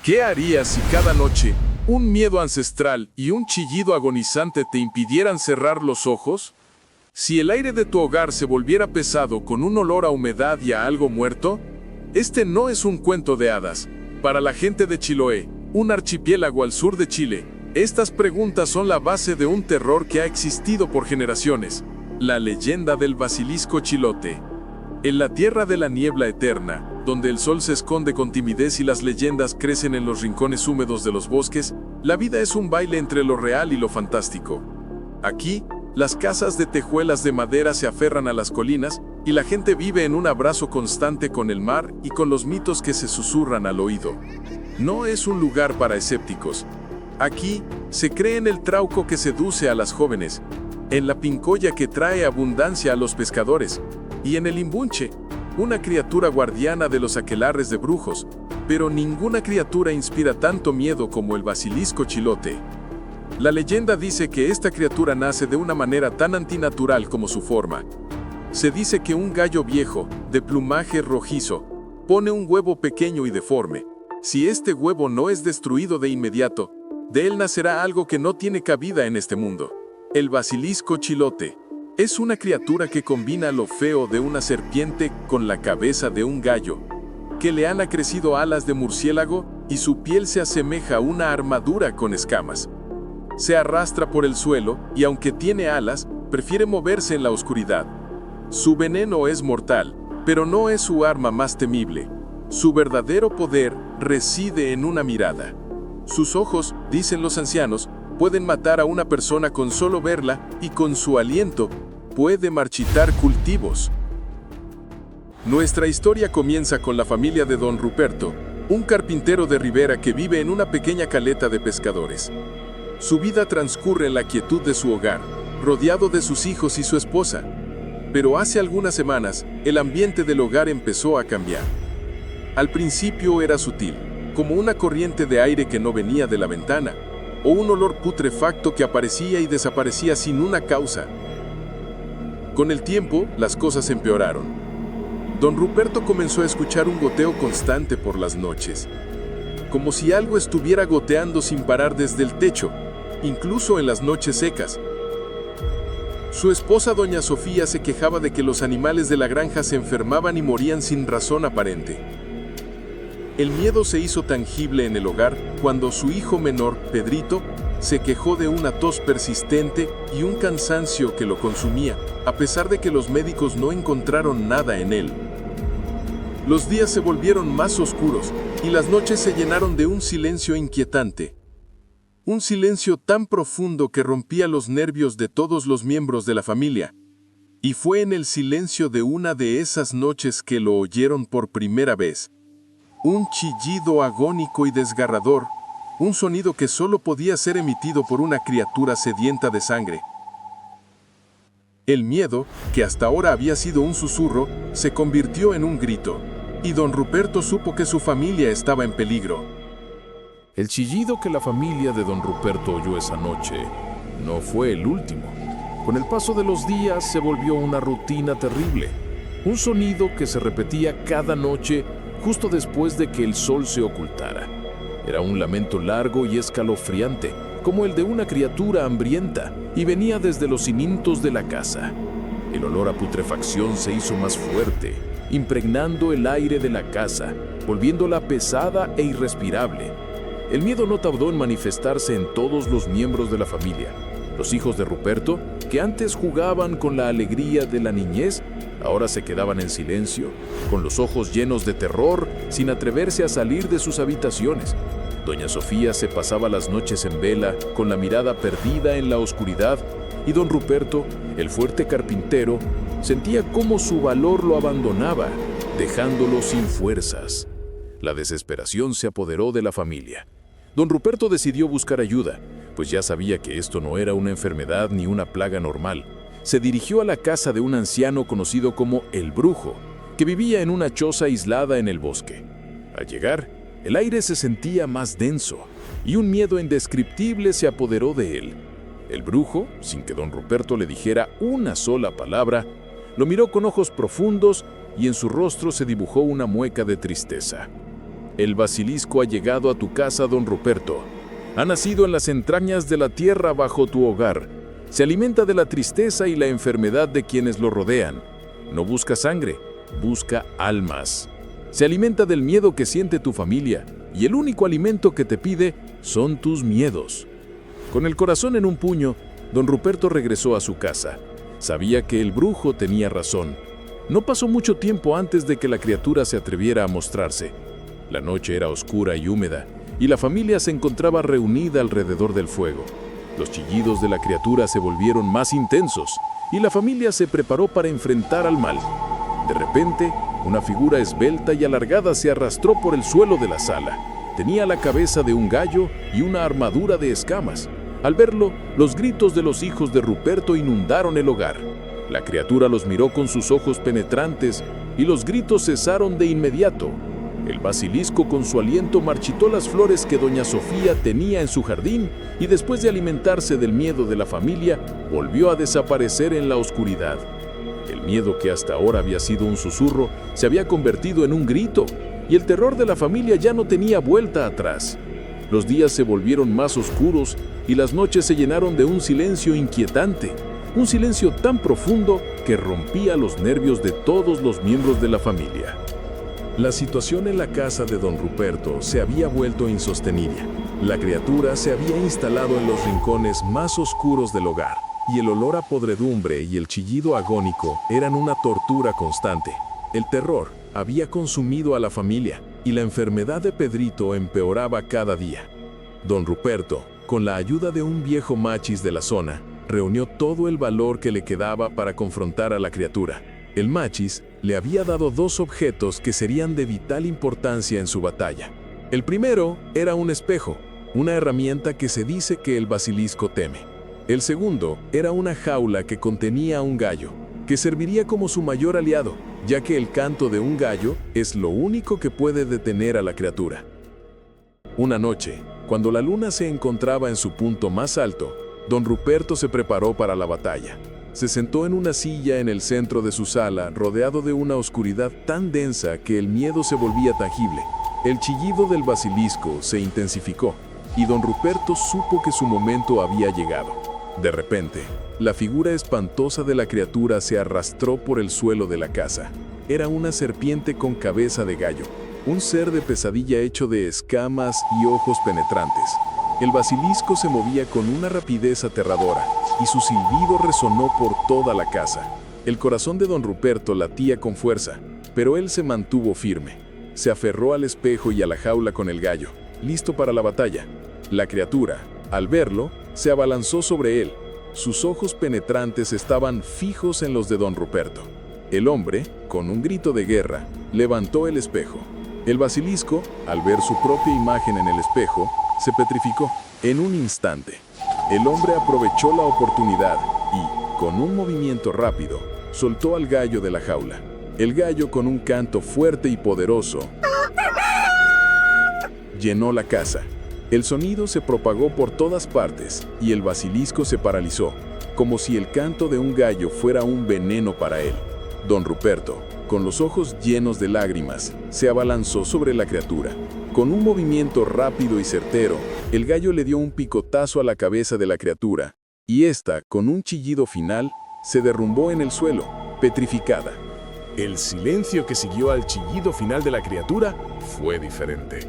¿Qué harías si cada noche un miedo ancestral y un chillido agonizante te impidieran cerrar los ojos? Si el aire de tu hogar se volviera pesado con un olor a humedad y a algo muerto, este no es un cuento de hadas. Para la gente de Chiloé, un archipiélago al sur de Chile, estas preguntas son la base de un terror que ha existido por generaciones: la leyenda del basilisco chilote. En la tierra de la niebla eterna, donde el sol se esconde con timidez y las leyendas crecen en los rincones húmedos de los bosques, la vida es un baile entre lo real y lo fantástico. Aquí, las casas de tejuelas de madera se aferran a las colinas y la gente vive en un abrazo constante con el mar y con los mitos que se susurran al oído. No es un lugar para escépticos. Aquí, se cree en el trauco que seduce a las jóvenes, en la pincoya que trae abundancia a los pescadores, y en el imbunche, una criatura guardiana de los aquelarres de brujos, pero ninguna criatura inspira tanto miedo como el basilisco chilote. La leyenda dice que esta criatura nace de una manera tan antinatural como su forma. Se dice que un gallo viejo, de plumaje rojizo, pone un huevo pequeño y deforme. Si este huevo no es destruido de inmediato, de él nacerá algo que no tiene cabida en este mundo. El basilisco chilote es una criatura que combina lo feo de una serpiente con la cabeza de un gallo, que le han acrecido alas de murciélago y su piel se asemeja a una armadura con escamas. Se arrastra por el suelo y aunque tiene alas, prefiere moverse en la oscuridad. Su veneno es mortal, pero no es su arma más temible. Su verdadero poder reside en una mirada. Sus ojos, dicen los ancianos, pueden matar a una persona con solo verla y con su aliento puede marchitar cultivos. Nuestra historia comienza con la familia de Don Ruperto, un carpintero de ribera que vive en una pequeña caleta de pescadores. Su vida transcurre en la quietud de su hogar, rodeado de sus hijos y su esposa. Pero hace algunas semanas, el ambiente del hogar empezó a cambiar. Al principio era sutil, como una corriente de aire que no venía de la ventana, o un olor putrefacto que aparecía y desaparecía sin una causa. Con el tiempo, las cosas empeoraron. Don Ruperto comenzó a escuchar un goteo constante por las noches, como si algo estuviera goteando sin parar desde el techo, incluso en las noches secas. Su esposa doña Sofía se quejaba de que los animales de la granja se enfermaban y morían sin razón aparente. El miedo se hizo tangible en el hogar cuando su hijo menor, Pedrito, se quejó de una tos persistente y un cansancio que lo consumía, a pesar de que los médicos no encontraron nada en él. Los días se volvieron más oscuros y las noches se llenaron de un silencio inquietante. Un silencio tan profundo que rompía los nervios de todos los miembros de la familia. Y fue en el silencio de una de esas noches que lo oyeron por primera vez. Un chillido agónico y desgarrador, un sonido que solo podía ser emitido por una criatura sedienta de sangre. El miedo, que hasta ahora había sido un susurro, se convirtió en un grito, y don Ruperto supo que su familia estaba en peligro. El chillido que la familia de don Ruperto oyó esa noche no fue el último. Con el paso de los días se volvió una rutina terrible, un sonido que se repetía cada noche justo después de que el sol se ocultara. Era un lamento largo y escalofriante, como el de una criatura hambrienta, y venía desde los cimientos de la casa. El olor a putrefacción se hizo más fuerte, impregnando el aire de la casa, volviéndola pesada e irrespirable. El miedo no tardó en manifestarse en todos los miembros de la familia. Los hijos de Ruperto, que antes jugaban con la alegría de la niñez, ahora se quedaban en silencio, con los ojos llenos de terror, sin atreverse a salir de sus habitaciones. Doña Sofía se pasaba las noches en vela, con la mirada perdida en la oscuridad, y don Ruperto, el fuerte carpintero, sentía cómo su valor lo abandonaba, dejándolo sin fuerzas. La desesperación se apoderó de la familia. Don Ruperto decidió buscar ayuda, pues ya sabía que esto no era una enfermedad ni una plaga normal. Se dirigió a la casa de un anciano conocido como el Brujo, que vivía en una choza aislada en el bosque. Al llegar, el aire se sentía más denso y un miedo indescriptible se apoderó de él. El Brujo, sin que don Ruperto le dijera una sola palabra, lo miró con ojos profundos y en su rostro se dibujó una mueca de tristeza. El basilisco ha llegado a tu casa, don Ruperto. Ha nacido en las entrañas de la tierra bajo tu hogar. Se alimenta de la tristeza y la enfermedad de quienes lo rodean. No busca sangre, busca almas. Se alimenta del miedo que siente tu familia, y el único alimento que te pide son tus miedos. Con el corazón en un puño, don Ruperto regresó a su casa. Sabía que el brujo tenía razón. No pasó mucho tiempo antes de que la criatura se atreviera a mostrarse. La noche era oscura y húmeda, y la familia se encontraba reunida alrededor del fuego. Los chillidos de la criatura se volvieron más intensos, y la familia se preparó para enfrentar al mal. De repente, una figura esbelta y alargada se arrastró por el suelo de la sala. Tenía la cabeza de un gallo y una armadura de escamas. Al verlo, los gritos de los hijos de Ruperto inundaron el hogar. La criatura los miró con sus ojos penetrantes y los gritos cesaron de inmediato. El basilisco con su aliento marchitó las flores que doña Sofía tenía en su jardín y después de alimentarse del miedo de la familia, volvió a desaparecer en la oscuridad. El miedo que hasta ahora había sido un susurro se había convertido en un grito y el terror de la familia ya no tenía vuelta atrás. Los días se volvieron más oscuros y las noches se llenaron de un silencio inquietante, un silencio tan profundo que rompía los nervios de todos los miembros de la familia. La situación en la casa de don Ruperto se había vuelto insostenible. La criatura se había instalado en los rincones más oscuros del hogar, y el olor a podredumbre y el chillido agónico eran una tortura constante. El terror había consumido a la familia, y la enfermedad de Pedrito empeoraba cada día. Don Ruperto, con la ayuda de un viejo machis de la zona, reunió todo el valor que le quedaba para confrontar a la criatura. El machis le había dado 2 objetos que serían de vital importancia en su batalla. El primero era un espejo, una herramienta que se dice que el basilisco teme. El segundo era una jaula que contenía a un gallo, que serviría como su mayor aliado, ya que el canto de un gallo es lo único que puede detener a la criatura. Una noche, cuando la luna se encontraba en su punto más alto, don Ruperto se preparó para la batalla. Se sentó en una silla en el centro de su sala, rodeado de una oscuridad tan densa que el miedo se volvía tangible. El chillido del basilisco se intensificó, y don Ruperto supo que su momento había llegado. De repente, la figura espantosa de la criatura se arrastró por el suelo de la casa. Era una serpiente con cabeza de gallo, un ser de pesadilla hecho de escamas y ojos penetrantes. El basilisco se movía con una rapidez aterradora, y su silbido resonó por toda la casa. El corazón de don Ruperto latía con fuerza, pero él se mantuvo firme. Se aferró al espejo y a la jaula con el gallo, listo para la batalla. La criatura, al verlo, se abalanzó sobre él. Sus ojos penetrantes estaban fijos en los de don Ruperto. El hombre, con un grito de guerra, levantó el espejo. El basilisco, al ver su propia imagen en el espejo, se petrificó. En un instante, el hombre aprovechó la oportunidad y, con un movimiento rápido, soltó al gallo de la jaula. El gallo, con un canto fuerte y poderoso, llenó la casa. El sonido se propagó por todas partes y el basilisco se paralizó, como si el canto de un gallo fuera un veneno para él. Don Ruperto, con los ojos llenos de lágrimas, se abalanzó sobre la criatura. Con un movimiento rápido y certero, el gallo le dio un picotazo a la cabeza de la criatura, y ésta, con un chillido final, se derrumbó en el suelo, petrificada. El silencio que siguió al chillido final de la criatura fue diferente.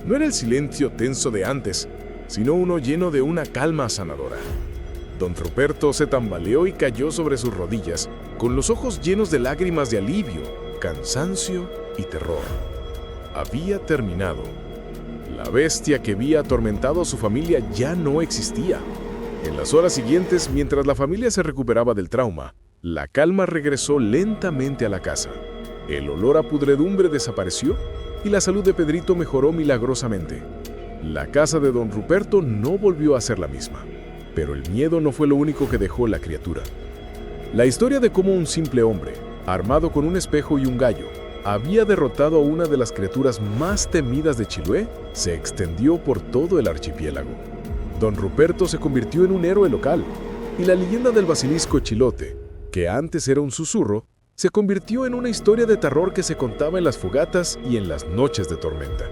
No era el silencio tenso de antes, sino uno lleno de una calma sanadora. Don Ruperto se tambaleó y cayó sobre sus rodillas, con los ojos llenos de lágrimas de alivio, cansancio y terror. Había terminado. La bestia que había atormentado a su familia ya no existía. En las horas siguientes, mientras la familia se recuperaba del trauma, la calma regresó lentamente a la casa. El olor a pudredumbre desapareció y la salud de Pedrito mejoró milagrosamente. La casa de don Ruperto no volvió a ser la misma, pero el miedo no fue lo único que dejó la criatura. La historia de cómo un simple hombre, armado con un espejo y un gallo, había derrotado a una de las criaturas más temidas de Chiloé se extendió por todo el archipiélago. Don Ruperto se convirtió en un héroe local, y la leyenda del basilisco chilote, que antes era un susurro, se convirtió en una historia de terror que se contaba en las fogatas y en las noches de tormenta.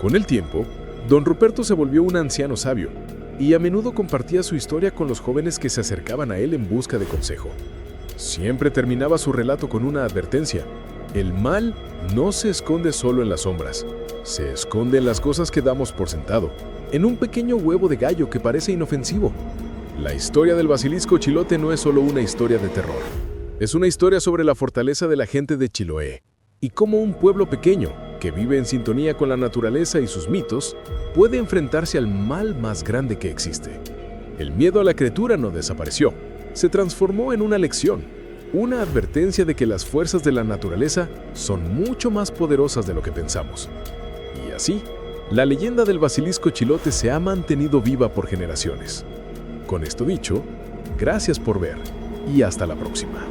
Con el tiempo, don Ruperto se volvió un anciano sabio y a menudo compartía su historia con los jóvenes que se acercaban a él en busca de consejo. Siempre terminaba su relato con una advertencia: el mal no se esconde solo en las sombras, se esconde en las cosas que damos por sentado, en un pequeño huevo de gallo que parece inofensivo. La historia del basilisco chilote no es solo una historia de terror, es una historia sobre la fortaleza de la gente de Chiloé y cómo un pueblo pequeño, que vive en sintonía con la naturaleza y sus mitos, puede enfrentarse al mal más grande que existe. El miedo a la criatura no desapareció, se transformó en una lección, una advertencia de que las fuerzas de la naturaleza son mucho más poderosas de lo que pensamos. Y así, la leyenda del basilisco chilote se ha mantenido viva por generaciones. Con esto dicho, gracias por ver y hasta la próxima.